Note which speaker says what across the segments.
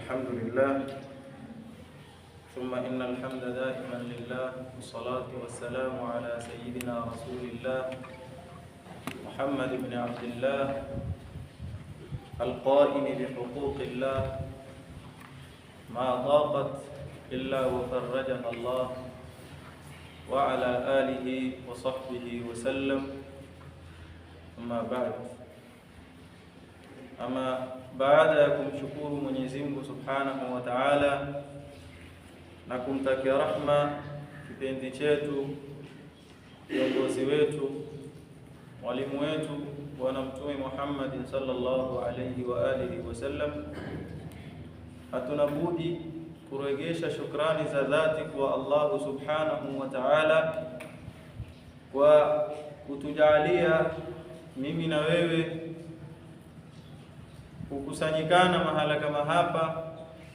Speaker 1: الحمد لله ثم إن الحمد دائما لله والصلاة والسلام على سيدنا رسول الله محمد بن عبد الله القائم بحقوق الله ما ضاقت إلا وفرجها الله وعلى آله وصحبه وسلم. أما بعد, baada ya kumshukuru Mwenyezi Mungu Subhanahu wa Ta'ala na kumtakia rahma kipenzi chetu, kiongozi wetu, mwalimu wetu, Bwana Mtume Muhammad sallallahu alayhi wa alihi wasallam, hatuna budi kurejesha shukrani za dhati kwa Allah Subhanahu wa Ta'ala kwa kutujalia mimi na wewe kukusanyikana mahala kama hapa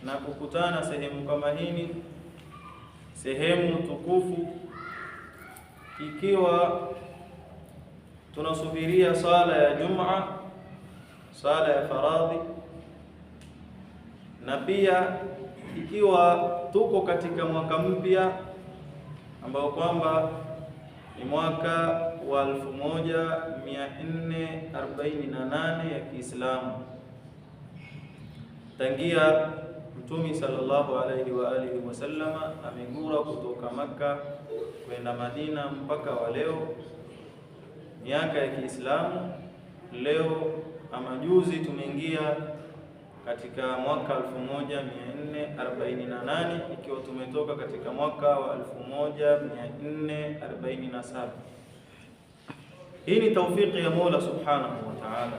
Speaker 1: na kukutana sehemu kama hii, sehemu tukufu, ikiwa tunasubiria sala ya Jumaa, sala ya faradhi, na pia ikiwa tuko katika mwaka mpya ambao kwamba ni mwaka wa 1448 ya Kiislamu, tangia Mtume sallallahu alayhi wa alihi wasallama amegura kutoka Makka kwenda Madina mpaka wa leo, miaka ya Kiislamu. Leo ama juzi tumeingia katika mwaka 1448, ikiwa tumetoka katika mwaka wa 1447. Hii ni taufiki ya Mola Subhanahu wa Ta'ala,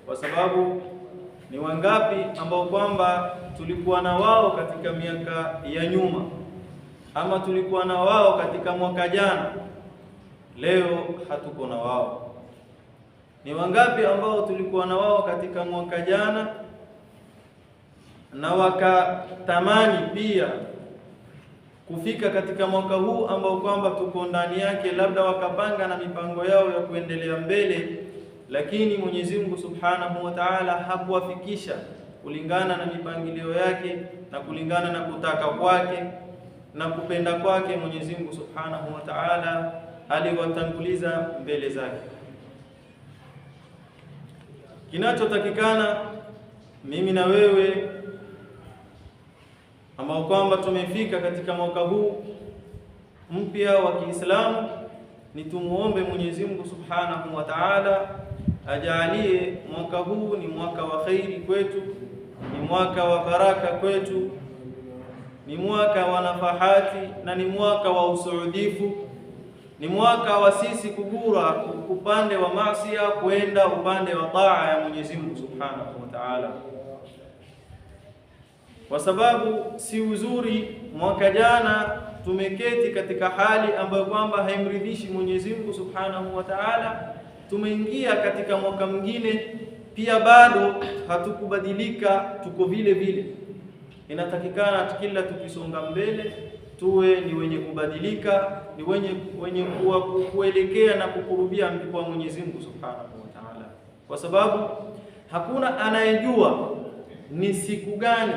Speaker 1: kwa sababu ni wangapi ambao kwamba tulikuwa na wao katika miaka ya nyuma, ama tulikuwa na wao katika mwaka jana, leo hatuko na wao. Ni wangapi ambao tulikuwa na wao katika mwaka jana na wakatamani pia kufika katika mwaka huu ambao kwamba tuko ndani yake, labda wakapanga na mipango yao ya kuendelea mbele, lakini Mwenyezi Mungu Subhanahu wa Ta'ala hakuwafikisha kulingana na mipangilio yake na kulingana na kutaka kwake na kupenda kwake. Mwenyezi Mungu Subhanahu wa Ta'ala aliwatanguliza mbele zake. Kinachotakikana mimi na wewe ambao kwamba tumefika katika mwaka huu mpya wa Kiislamu ni tumuombe Mwenyezi Mungu Subhanahu wa Ta'ala ajalie mwaka huu ni mwaka wa khairi kwetu, ni mwaka wa baraka kwetu, ni mwaka wa nafahati, na ni mwaka wa usuudifu, ni mwaka wa sisi kugura upande wa maasiya kwenda upande wa taa ya Mwenyezi Mungu Subhanahu wa Ta'ala. Kwa sababu si uzuri mwaka jana tumeketi katika hali ambayo kwamba haimridhishi Mwenyezi Mungu Subhanahu wa Ta'ala, tumeingia katika mwaka mwingine pia bado hatukubadilika, tuko vile vile. Inatakikana kila tukisonga mbele tuwe ni wenye kubadilika, ni wenye kuelekea na kukurubia kwa Mwenyezi Mungu Subhanahu wa Ta'ala, kwa sababu hakuna anayejua ni siku gani,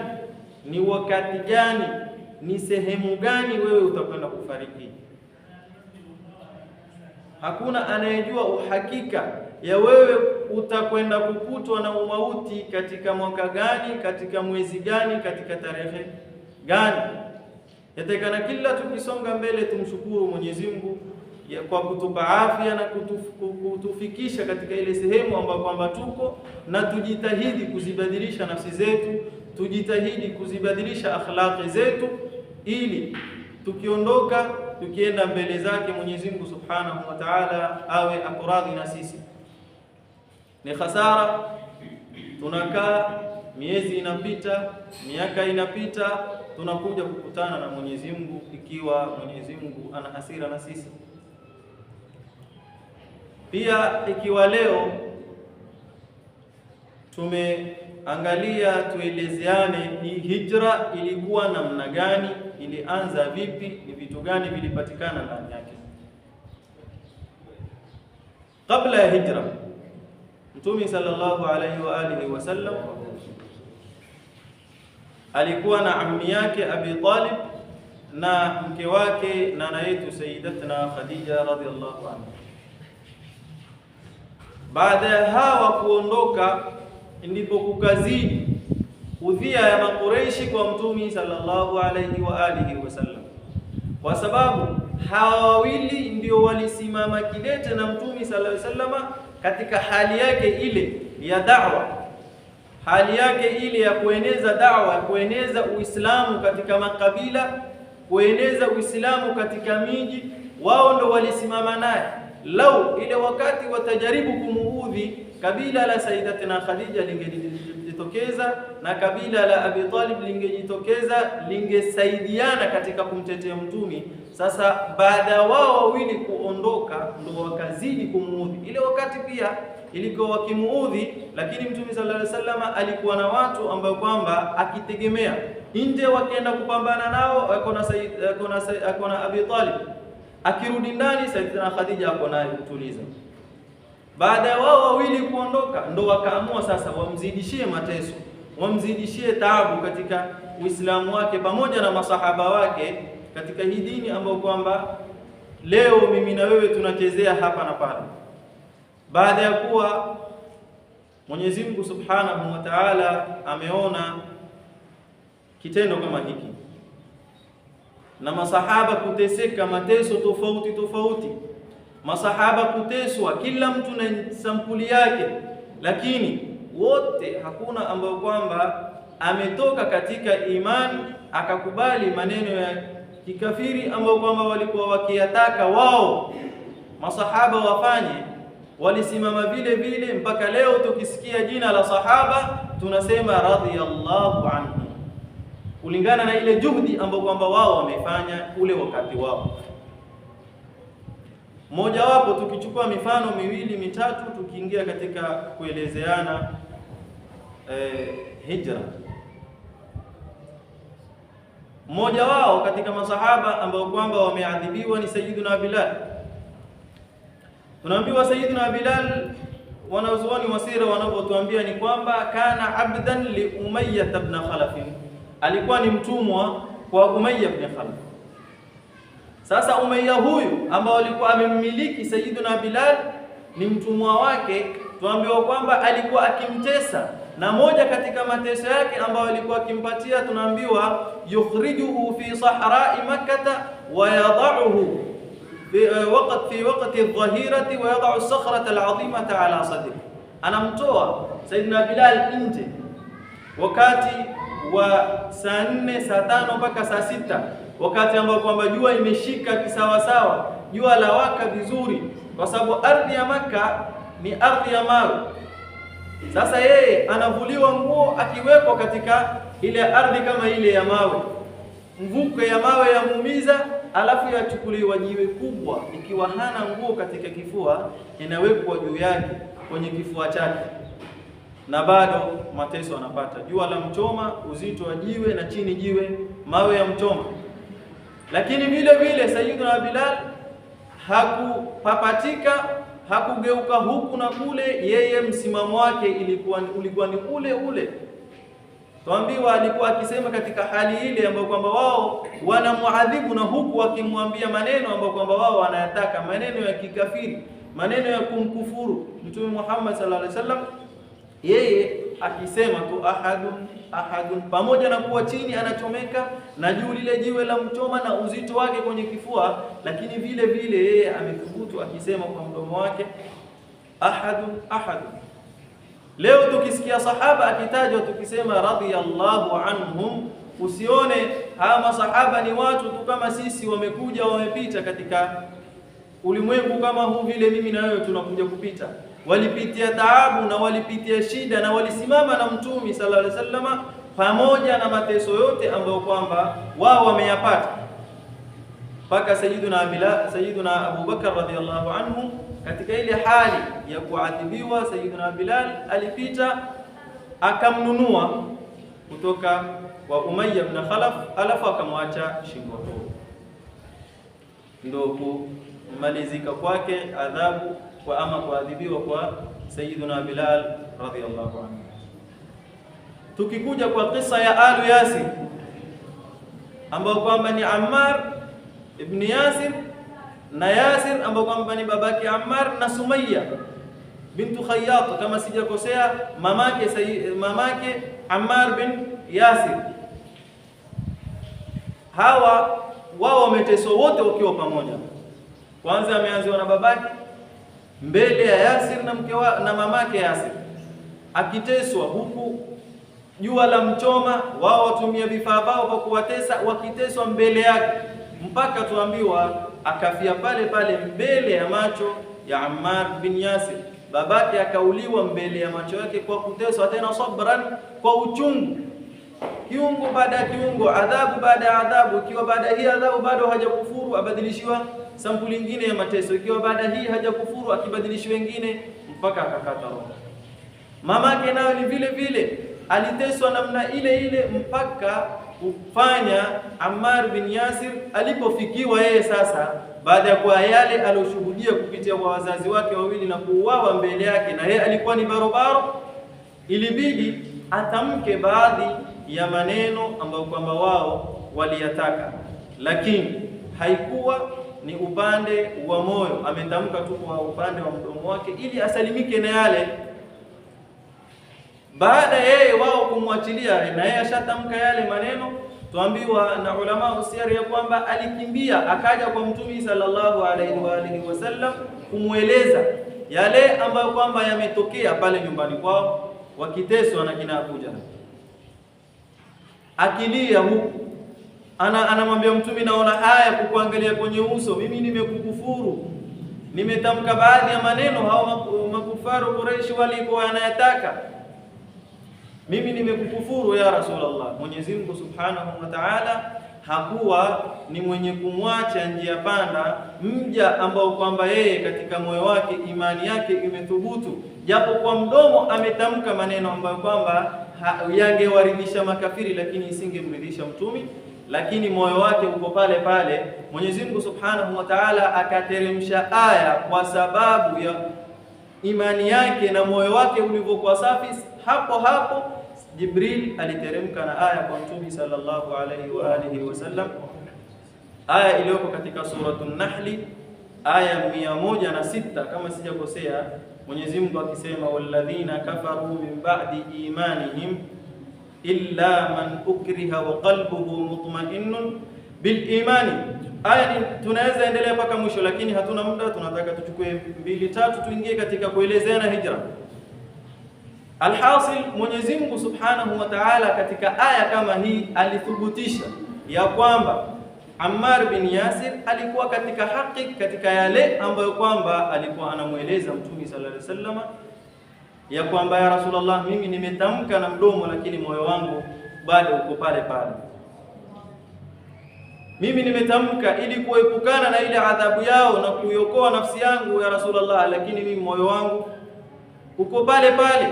Speaker 1: ni wakati gani, ni sehemu gani wewe utakwenda kufariki. Hakuna anayejua uhakika ya wewe utakwenda kukutwa na umauti katika mwaka gani, katika mwezi gani, katika tarehe gani. Yatakana kila tukisonga mbele tumshukuru Mwenyezi Mungu kwa kutupa afya na kutufikisha katika ile sehemu ambayo kwamba tuko, na tujitahidi kuzibadilisha nafsi zetu, tujitahidi kuzibadilisha akhlaqi zetu, ili tukiondoka tukienda mbele zake Mwenyezi Mungu Subhanahu wa Ta'ala awe akuradhi na sisi. Ni khasara tunakaa miezi inapita, miaka inapita, tunakuja kukutana na Mwenyezi Mungu ikiwa Mwenyezi Mungu ana hasira na sisi. Pia ikiwa leo tumeangalia tuelezeane hii hijra ilikuwa namna gani, ilianza vipi, ni vitu gani vilipatikana ndani yake. Kabla ya hijra, Mtume sallallahu alayhi wa alihi wasallam alikuwa na ammi yake Abi Talib na mke wake nana yetu Sayyidatuna Khadija radhiallahu anha. Baada ya hawa kuondoka, ndipo kukazidi udhia ya Makureishi kwa Mtume sallallahu alayhi wa alihi wasallam, kwa sababu hawa wawili ndio walisimama kidete na Mtume sallallahu alayhi wasallam katika hali yake ile ya da'wa, hali yake ile ya kueneza da'wa, kueneza Uislamu katika makabila, kueneza Uislamu katika miji. Wao ndo walisimama naye. Lau ile wakati watajaribu kumuudhi, kabila la Sayyidatina Khadija lingejitokeza na kabila la Abi Talib lingejitokeza, lingesaidiana katika kumtetea Mtume. Sasa baada wao wawili kuondoka, ndo wakazidi kumuudhi. Ile wakati pia ilikuwa wakimuudhi, lakini Mtume sallallahu alaihi wasallam alikuwa na watu ambao kwamba akitegemea nje, wakienda kupambana nao akona Abi Talib, akirudi ndani Sayyidatina Khadija ako naye kutuliza. Baada ya wao wawili kuondoka, ndo wakaamua sasa wamzidishie mateso, wamzidishie taabu katika Uislamu wake pamoja na masahaba wake katika hii dini ambayo kwamba leo mimi na wewe tunachezea hapa na pale. Baada ya kuwa Mwenyezi Mungu Subhanahu wa Ta'ala ameona kitendo kama hiki na masahaba kuteseka mateso tofauti tofauti, masahaba kuteswa kila mtu na sampuli yake, lakini wote hakuna ambao kwamba ametoka katika imani akakubali maneno ya kikafiri ambao kwamba walikuwa wakiyataka wao masahaba wafanye. Walisimama vile vile mpaka leo tukisikia jina la sahaba tunasema radhiyallahu anhu, kulingana na ile juhudi ambayo kwamba wao wamefanya ule wakati wao. Mmoja wapo tukichukua mifano miwili mitatu tukiingia katika kuelezeana hijra. Mmoja wao katika masahaba ambao kwamba wameadhibiwa ni Sayyiduna Bilal. Tunaambiwa Sayyiduna Bilal, wanazuoni wasira wanapotuambia ni kwamba kana abdan li Umayyah ibn Khalaf, alikuwa ni mtumwa kwa Umayyah ibn Khalaf. Sasa Umayyah huyu ambao alikuwa amemmiliki Sayyiduna Bilal ni mtumwa wake, tuambiwa kwamba alikuwa akimtesa, na moja katika mateso yake ambayo alikuwa akimpatia tunaambiwa yukhrijuhu fi sahra'i Makkah wa yad'uhu fi waqti adh-dhahirati wa yad'u as-sakhrata al-'azimata 'ala sadri. Anamtoa Sayyidina Bilal nje wakati wa saa 4 saa 5 mpaka saa 6, wakati ambao kwamba jua imeshika kisawa sawa, jua la waka vizuri, kwa sababu ardhi ya Makka ni ardhi ya mawe. Sasa yeye anavuliwa nguo akiwekwa katika ile ardhi kama ile ya mawe, mvuke ya mawe yamuumiza, alafu yachukuliwa jiwe kubwa, ikiwa hana nguo katika kifua inawekwa juu yake kwenye kifua chake, na bado mateso anapata. Jua la mchoma, uzito wa jiwe, na chini jiwe, mawe ya mchoma. Lakini vile vile Sayyiduna Bilal hakupapatika, hakugeuka huku na kule, yeye msimamo wake ulikuwa ni ule ule. Tuambiwa alikuwa akisema katika hali ile ambayo kwamba wao wanamuadhibu, na huku wakimwambia maneno ambayo kwamba wao wanayataka, maneno ya kikafiri, maneno ya kumkufuru Mtume Muhammad sallallahu alaihi wasallam, yeye akisema tu ahadun, pamoja na kuwa chini anachomeka na juu lile jiwe la mchoma na uzito wake kwenye kifua, lakini vile vile yeye amethubutu akisema kwa mdomo wake ahadun. Leo tukisikia sahaba akitajwa tukisema radhiyallahu anhum, usione hawa masahaba ni watu tu kama sisi, wamekuja wamepita katika ulimwengu kama huu vile mimi na wewe tunakuja kupita. Walipitia taabu na walipitia shida na walisimama na Mtume sallallahu alaihi wasallam pamoja na mateso yote ambayo kwamba wao wameyapata, mpaka Sayyiduna Abu Bakar radhiyallahu anhu katika ile hali ya kuadhibiwa, Sayyiduna Bilal alipita akamnunua kutoka kwa Umayyah ibn Khalaf, alafu akamwacha shingo. Ndio kumalizika kwake adhabu kwa kuadhibiwa kwa Sayyiduna Bilal radhiyallahu anhu. Tukikuja kwa kisa ya Alu Yasir ambao kwamba ni Ammar ibn Yasir na Yasir ambao kwamba ni babake Ammar na Sumayya bintu Khayyat, kama sijakosea, mamake Ammar bin Yasir. Hawa wao wameteswa wote wakiwa pamoja. Kwanza ameanziwa na babake mbele ya Yasir na mamake Yasir, akiteswa huku jua la mchoma, wao watumia vifaa vao kwa kuwatesa, wakiteswa mbele yake, mpaka tuambiwa akafia pale pale mbele ya macho ya Ammar bin Yasir. Babake akauliwa mbele ya macho yake kwa kuteswa, tena sabran, kwa uchungu, kiungo baada ya kiungo, adhabu baada ya adhabu. Ikiwa baada hii adhabu bado hajakufuru, abadilishiwa sampuli nyingine ya mateso. Ikiwa baada hii hajakufuru, akibadilishiwa wengine mpaka akakata roho. Mamake nayo ni vile vile aliteswa namna ile ile mpaka kufanya Ammar bin Yasir alipofikiwa yeye sasa, baada ya kwa yale aliyoshuhudia kupitia kwa wazazi wake wawili na kuuawa mbele yake, na yeye alikuwa ni barobaro, ilibidi atamke baadhi ya maneno ambayo kwamba wao waliyataka, lakini haikuwa ni upande wa moyo, ametamka tu kwa upande wa mdomo wake ili asalimike na yale. Baada yeye wao kumwachilia na yeye ashatamka yale maneno, tuambiwa na ulama usiyari ya kwamba alikimbia akaja kwa Mtume sallallahu alaihi wa alihi wasallam kumweleza yale ambayo kwamba yametokea pale nyumbani kwao wakiteswa na kina Abu Jahl. Akilia huku anamwambia Mtume, naona haya kukuangalia kwenye uso, mimi nimekukufuru, nimetamka baadhi ya maneno hao makufaru Quraysh walikuwa wanayataka, mimi nimekukufuru ya Rasulullah. Mwenyezi Mungu Subhanahu wa Ta'ala hakuwa ni mwenye kumwacha njia panda mja ambao kwamba yeye katika moyo wake imani yake imethubutu, japo kwa mdomo ametamka maneno ambayo kwamba yangewaridhisha makafiri, lakini isingemridhisha Mtume, lakini moyo wake uko pale pale. Mwenyezi Mungu Subhanahu wa Ta'ala akateremsha aya kwa sababu ya imani yake na moyo wake ulivyokuwa safi. Hapo hapo Jibril aliteremka na aya kwa Mtume sallallahu alayhi wa alihi wasallam, aya iliyoko katika suratul Nahl aya 106 kama sijakosea, Mwenyezi Mungu akisema, walladhina kafaru min ba'di imanihim illa man ukriha wa qalbuhu mutma'innun bil imani. Aya tunaweza endelea mpaka mwisho, lakini hatuna muda, tunataka tuchukue 2-3 tuingie katika kuelezeana hijra. Alhasil, Mwenyezi Mungu Subhanahu wa Ta'ala katika aya kama hii alithubutisha ya kwamba Ammar bin Yasir alikuwa katika haki, katika yale ambayo kwamba alikuwa anamueleza Mtume sallallahu alaihi wasallam ya kwamba, ya Rasulullah, mimi nimetamka na mdomo, lakini moyo wangu bado uko pale pale. Mimi nimetamka ili kuepukana na ile adhabu yao na kuiokoa nafsi yangu, ya Rasulullah, lakini mimi moyo wangu uko pale pale.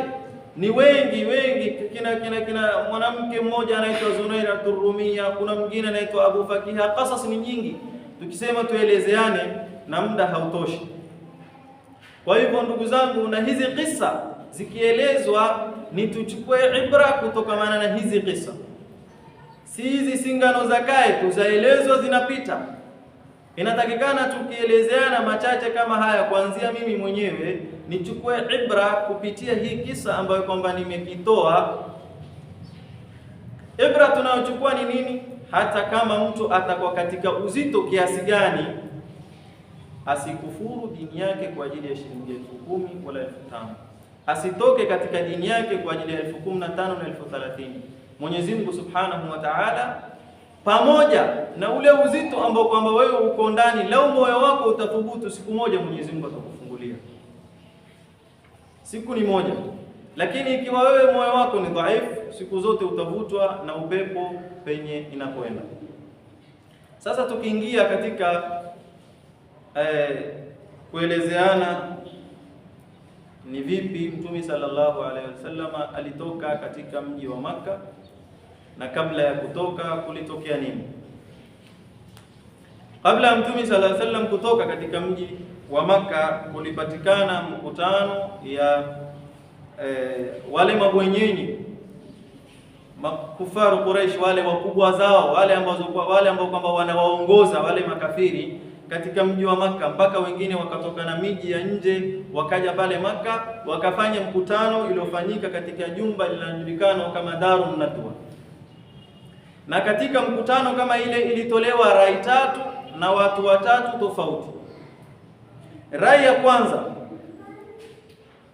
Speaker 1: Ni wengi kina mwanamke mmoja anaitwa Zunaira Turumia, kuna mwingine anaitwa Abu Fakiha. Qasas ni nyingi, tukisema tuelezeane na muda hautoshi. Kwa hivyo ndugu zangu, na hizi kisa zikielezwa ni tuchukue ibra kutokana na hizi kisa, si hizi singano za kae tuzaelezwa zinapita. Inatakikana tukielezeana machache kama haya, kuanzia mimi mwenyewe nichukue ibra kupitia hii kisa ambayo kwamba nimekitoa. Ibra tunayochukua ni nini? Hata kama mtu atakuwa katika uzito kiasi gani, asikufuru dini yake kwa ajili ya shilingi 10,000 wala 5,000. Asitoke katika dini yake kwa ajili ya 15,000 na 30,000. Mwenyezi Mungu Subhanahu wa Ta'ala, pamoja na ule uzito ambao kwamba wewe uko ndani, lau moyo wako utathubutu, siku moja Mwenyezi Mungu atakufungulia. Siku ni moja. Lakini ikiwa wewe moyo wako ni dhaifu, siku zote utavutwa na upepo penye inakwenda. Sasa tukiingia katika kuelezeana ni vipi Mtume sallallahu alaihi wasallam alitoka katika mji wa Makka, na kabla ya kutoka kulitokea nini? Kabla ya Mtume sallallahu alaihi wasallam kutoka katika mji wa Makka, kulipatikana mkutano ya wale mabwenyenyi makufaru Quraish, wale wakubwa zao, wale ambao kwamba wanawaongoza wale makafiri katika mji wa Makka, mpaka wengine wakatoka na miji ya nje wakaja pale Makka, wakafanya mkutano uliofanyika katika jumba linalojulikana kama Darun Nadwa. Na katika mkutano kama ile ilitolewa rai tatu na watu watatu tofauti. Rai ya kwanza,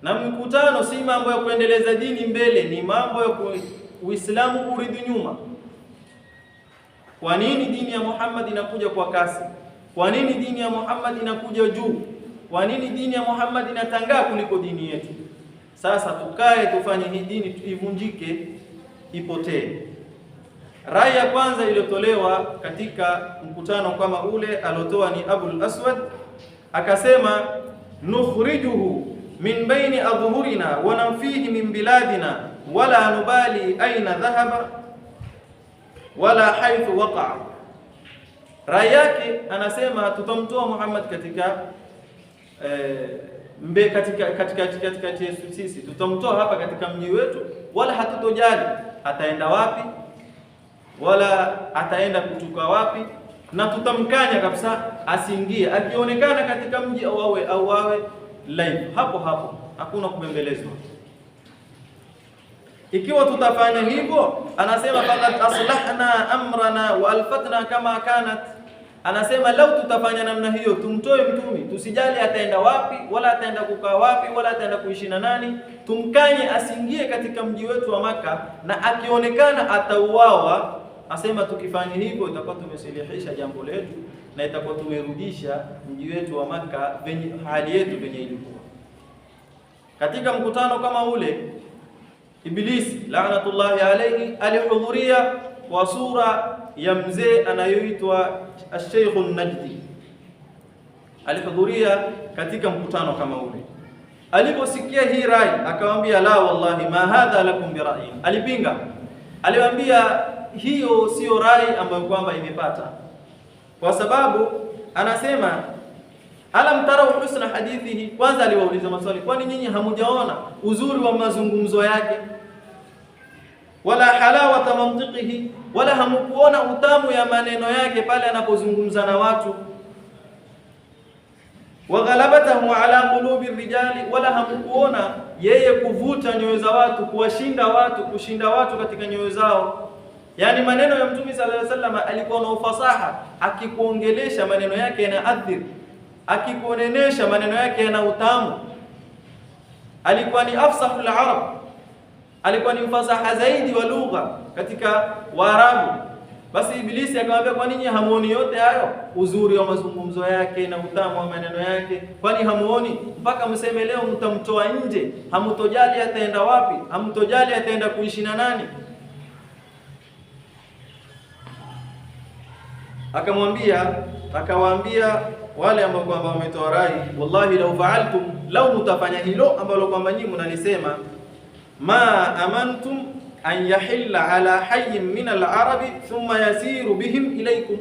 Speaker 1: na mkutano si mambo ya kuendeleza dini mbele, ni mambo ya Uislamu kurudi nyuma. Kwa nini dini ya Muhammad inakuja kwa kasi? Kwa nini dini ya Muhammad inakuja juu? Kwa nini dini ya Muhammad inatangaa kuliko dini yetu? Sasa tukae tufanye hii dini ivunjike, ipotee. Rai ya kwanza iliyotolewa katika mkutano kama ule alotoa ni Abul Aswad, akasema nukhrijuhu min baini adhhurina wa namfihi min biladina wala nubali aina dhahaba wala haithu waqa'a. Rai yake anasema tutamtoa Muhammad katika sisi, tutamtoa hapa katika mji wetu, wala hatutojali ataenda wapi wala ataenda kutoka wapi, na tutamkanya kabisa asiingie, akionekana katika mji au awe live hapo hapo, hakuna kubembelezwa. Ikiwa tutafanya hivyo, anasema faqad aslahna amrana wa alfatna kama kanat. Anasema lau tutafanya namna hiyo, tumtoe mtumi, tusijali ataenda wapi wala ataenda kukaa wapi wala ataenda kuishi na nani, tumkanye asiingie katika mji wetu wa Maka, na akionekana atauawa. Asema tukifanya hivyo itakuwa tumesilihisha jambo letu na itakuwa tumerudisha mji wetu wa Maka venye hali yetu venye ilikuwa. Katika mkutano kama ule, Ibilisi laanatullahi alayhi alihudhuria kwa sura ya mzee anayoitwa Sheikh Najdi. Alihudhuria katika mkutano kama ule. Aliposikia hii rai akamwambia, la wallahi ma hadha lakum bi ra'yin. Alipinga, aliwaambia hiyo sio rai ambayo kwamba imepata, kwa sababu anasema alam tarau husna hadithihi. Kwanza aliwauliza maswali, kwani nyinyi hamujaona uzuri wa mazungumzo yake? Wala halawata mantiqihi, wala hamkuona utamu ya maneno yake pale anapozungumza na watu? Wa ghalabatahu ala qulubi rijali, wala hamkuona yeye kuvuta nyoyo za watu, kushinda watu katika nyoyo zao. Yani maneno ya Mtume sallallahu alaihi wasallam alikuwa na ufasaha, akikuongelesha maneno yake yanaathiri, akikuonenesha maneno yake yana utamu. Alikuwa ni afsahul arab, alikuwa ni mfasaha zaidi wa lugha katika Waarabu. Basi Ibilisi akamwambia, kwa nini hamuoni yote hayo, uzuri wa mazungumzo yake na utamu wa maneno yake? Kwani hamuoni mpaka mseme leo mtamtoa nje? Hamutojali ataenda wapi, hamutojali ataenda kuishi na nani? Akawaambia wale ambao kwamba wametoa rai, wallahi law fa'altum, law mutafanya hilo ambalo kwamba nyinyi mnalisema, ma amantum an yahilla ala hayyin min al-arabi thumma yasiru bihim ilaykum.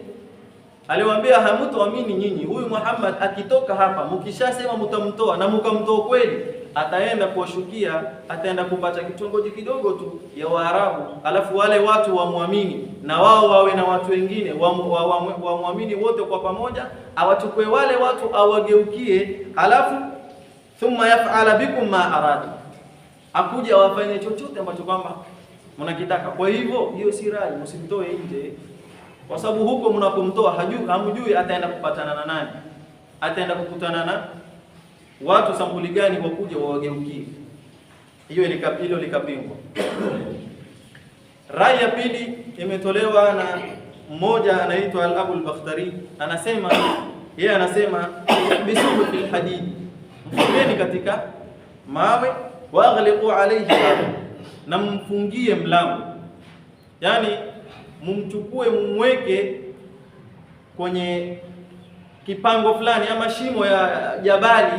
Speaker 1: Aliwaambia hamutoamini nyinyi, huyu Muhammad akitoka hapa, mkishasema mtamtoa na mkamtoa kweli, ataenda kuwashukia, ataenda kupata kitongoji kidogo tu ya Waarabu, alafu wale watu wamwamini, na wao wawe na watu wengine wamwamini wote kwa pamoja, awachukue wale watu awageukie, alafu thumma yaf'ala bikum ma arada, akuja wafanye chochote ambacho kwamba mnakitaka. Kwa hivyo hiyo si rai, msimtoe nje, kwa sababu huko mnapomtoa hamjui ataenda kupatana na nani, ataenda kukutana na watu sampuli gani wakuja wawageukie. Hilo likapingwa. Rai ya pili imetolewa na mmoja anaitwa Al-Abu al-Bakhtari, anasema bisuhu fil hadid, mfungeni katika mawe, wa aghliqu alayhi, na mfungie mlango. Yani mumchukue mumweke kwenye kipango fulani ama shimo ya jabali,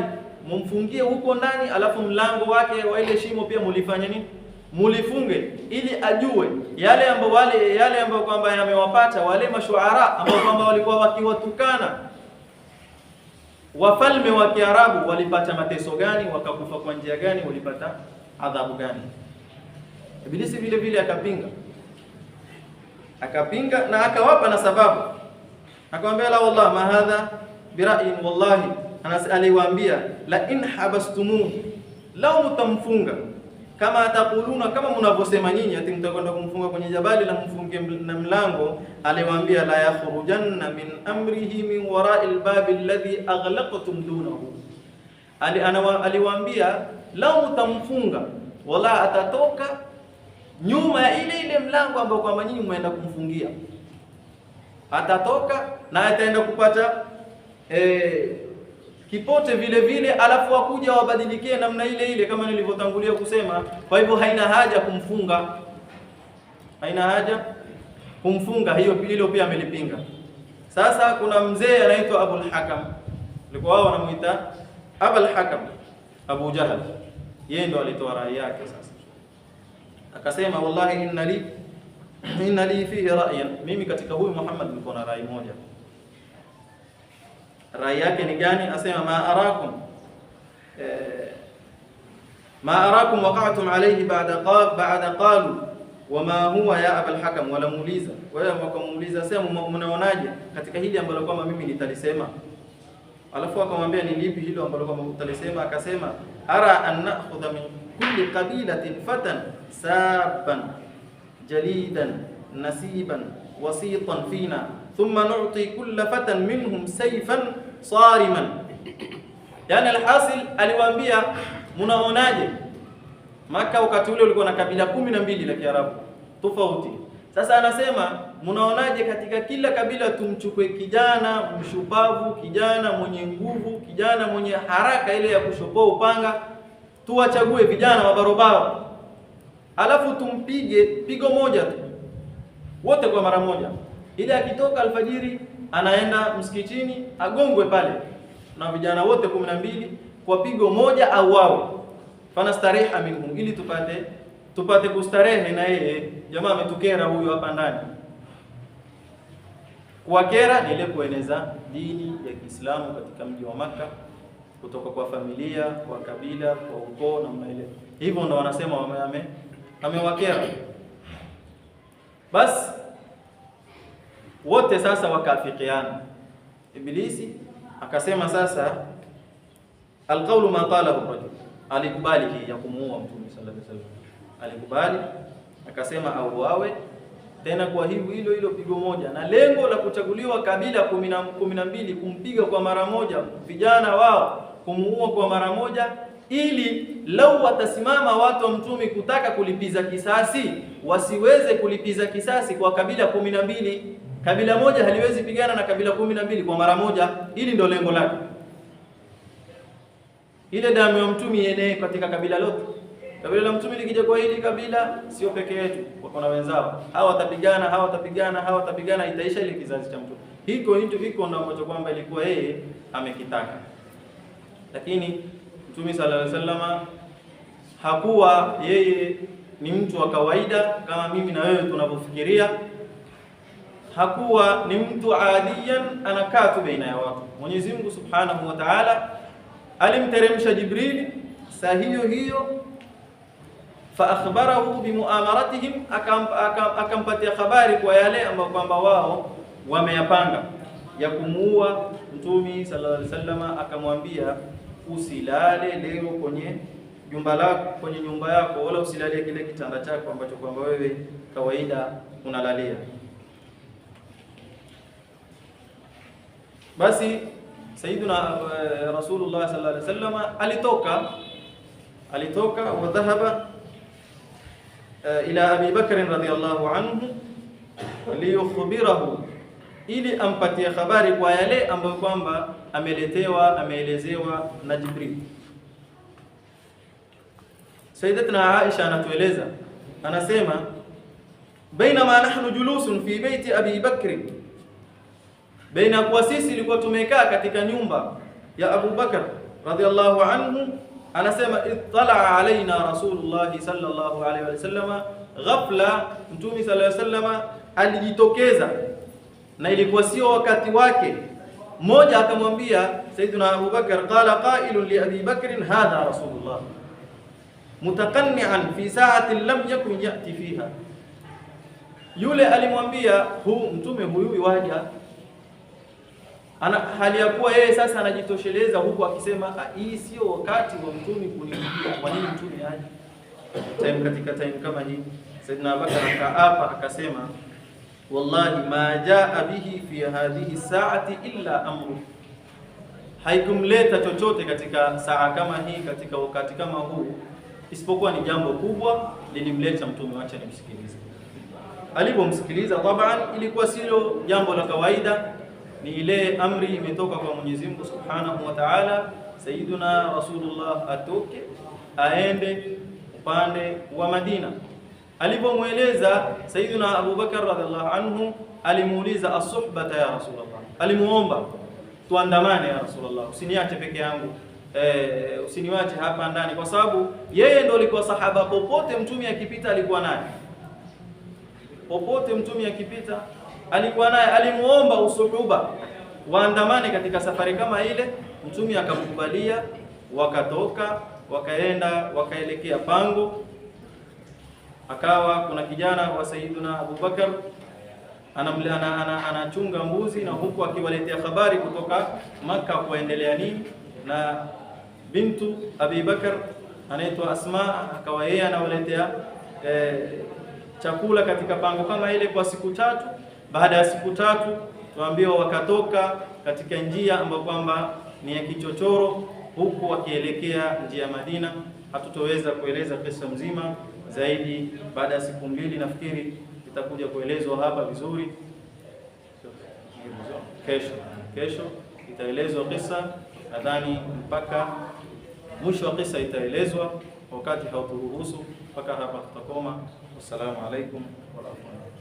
Speaker 1: mumfungie huko ndani, alafu mlango wake wa ile shimo pia mulifanya nini, mulifunge, ili ajue yale ambao kwamba yamewapata wale mashuara ambao kwamba walikuwa wakiwatukana wafalme wa Kiarabu, walipata mateso gani, wakakufa kwa njia gani, walipata adhabu gani. Ibilisi vile vile akapinga, akapinga na akawapa na sababu, akamwambia la wallah ma hadha bira'in wallahi, aliwaambia la in habastumu, lau mtamfunga kama atakuluna, kama mnavyosema nyinyi ati mtakwenda kumfunga kwenye jabali la mfunge na mlango, aliwaambia la yakhrujanna min amrihi min wara'i albabi alladhi aghlaqtum dunahu, aliwaambia lau mtamfunga wala atatoka nyuma ya ile mlango ambao kwamba nyinyi mmeenda kumfungia, atatoka na ataenda kupata kipote vile vile, alafu wakuja wabadilikie namna ile kama nilivyotangulia kusema. Kwa hivyo haina haja kumfunga, hilo pia amelipinga. Sasa kuna mzee anaitwa Abul Hakam, alikuwa wao wanamuita Abul Hakam, Abu Jahal, yeye ndo alitoa rai yake. Sasa akasema wallahi inna li fihi ra'yan, mimi katika huyu Muhammad niko na rai moja. Rai yake ni gani? Asema ma arakum waqa'tum alayhi ba'da qalu wama huwa ya Abul Hakam, wala muuliza wala wakamuuliza sema mnaonaje katika hili ambalo kwamba mimi nitalisema. Alafu akamwambia ni lipi hilo ambalo kwamba utalisema? Akasema ara an na'khudha min kulli qabilatin fatan saban jalidan nasiban wasitan fina thumma nu'ti kulla fatan minhum sayfan sariman. Yani alhasil aliwaambia mnaonaje, Maka wakati ule ulikuwa na kabila 12 la Kiarabu tofauti. Sasa anasema mnaonaje katika kila kabila tumchukue kijana mshupavu, kijana mwenye nguvu, kijana mwenye haraka ile ya kushopoa upanga, tuwachague vijana wa barobaro, alafu tumpige pigo moja tu wote kwa mara moja, ili akitoka alfajiri anaenda msikitini agongwe pale na vijana wote 12 kwa pigo moja au wao, fanastariha minhum, ili tupate kustarehe na yeye. Jamaa ametukera huyo hapa ndani. Kuwakera ni ile kueneza dini ya Kiislamu katika mji wa Makka, kutoka kwa familia, kwa kabila, kwa ukoo na maile. Hivyo ndo wanasema amewakera. Bas wote sasa wakafikiana. Ibilisi akasema sasa alqawlu ma qalahu rajul, alikubali hii ya kumuua Mtume sallallahu alaihi wasallam, alikubali akasema auawe tena kwa hilo pigo moja, na lengo la kuchaguliwa kabila 12 kumpiga kwa mara moja vijana wao, kumuua kwa mara moja, ili lau watasimama watu wa Mtume kutaka kulipiza kisasi wasiweze kulipiza kisasi kwa kabila 12. Kabila moja haliwezi pigana na kabila 12 kwa mara moja. Hili ndio lengo lake, ile damu ya Mtume ienee katika kabila lote. Kabila la Mtume likija kwa hili kabila, sio peke yetu, wako na wenzao, hawa watapigana, itaisha ile kizazi cha Mtume. Hiko ndio ambacho kwamba ilikuwa yeye amekitaka. Lakini Mtume sallallahu alaihi wasallam hakuwa yeye ni mtu wa kawaida kama mimi na wewe tunavyofikiria. Hakuwa ni mtu adiyan anakaa tu baina ya watu. Mwenyezi Mungu Subhanahu wa Ta'ala alimteremsha Jibril saa hiyo fa akhbarahu bimuamaratihim, akampatia habari kwa yale ambayo kwamba wao wameyapanga ya kumuua Mtume sallallahu alaihi wasallam. Akamwambia usilale leo kwenye nyumba yako, wala usilale kile kitanda chako ambacho kwamba wewe kawaida unalalia. Basi Sayyiduna Rasulullah sallallahu alaihi wasallam alitoka wa dhahaba ila Abi Bakr radhiyallahu anhu liyukhbirahu, ili ampatie habari kwa yale ambayo kwamba ameelezewa na Jibril. Sayyidatuna Aisha anatueleza, anasema bainama nahnu julusun fi baiti Abi Bakr, baina kwa sisi ilikuwa tumekaa katika nyumba ya Abu Bakar radhiallahu anhu, anasema ittala alaina Rasulullah sallallahu alaihi wasallam ghafla, Mtume sallallahu alaihi wasallam alijitokeza na ilikuwa sio wakati wake. Mmoja akamwambia Sayyiduna Abu Bakar, qala qailun li Abi Bakr hadha Rasulullah mutaqanni'an fi sa'atin lam yakun ya'ti fiha, Yule alimwambia mtume huyu waja, hali ya kuwa yeye sasa anajitosheleza, huku akisema hii sio wakati wa mtume kuniambia. Kwa nini mtume aje katika time kama hii? Saidina Abubakar akaapa akasema, wallahi ma jaa bihi fi hadhihi saati illa amru, haikumleta chochote katika saa kama hii, katika wakati kama huu, isipokuwa ni jambo kubwa lilimleta mtume. Acha nimsikilize. Alipomsikiliza, taban ilikuwa sio jambo la kawaida, ni ile amri imetoka kwa Mwenyezi Mungu Subhanahu wa Ta'ala, Sayyiduna Rasulullah atoke aende upande wa Madina. Alipomweleza Sayyiduna Abu Bakar radhiallahu anhu, alimuuliza as-suhbata ya Rasulullah, alimuomba tuandamane ya Rasulullah, usiniache peke yangu, usiniwache hapa ndani, kwa sababu yeye ndo alikuwa sahaba, popote mtume akipita alikuwa naye, popote mtume akipita alikuwa naye. Alimuomba usuhuba, waandamane katika safari kama ile. Mtume akamkubalia, wakatoka wakaenda wakaelekea pango. Akawa kuna kijana wa Sayyiduna Abu Bakar anachunga mbuzi, na huku akiwaletea habari kutoka Makka kuendelea nini, na bintu Abi Bakar anaitwa Asma, akawa yeye anawaletea chakula katika pango kama ile kwa siku 3. Baada ya siku 3 tuambiwa wakatoka katika njia ambayo kwamba ni ya kichochoro, huku wakielekea njia ya Madina. Hatutoweza kueleza pesa mzima zaidi, baada ya siku 2 nafikiri itakuja kuelezwa hapa vizuri. Kesho itaelezwa kisa, nadhani mpaka mwisho wa kisa itaelezwa, wakati hauturuhusu. Mpaka hapa tutakoma. Wassalamu alaikum wa rahmatullahi.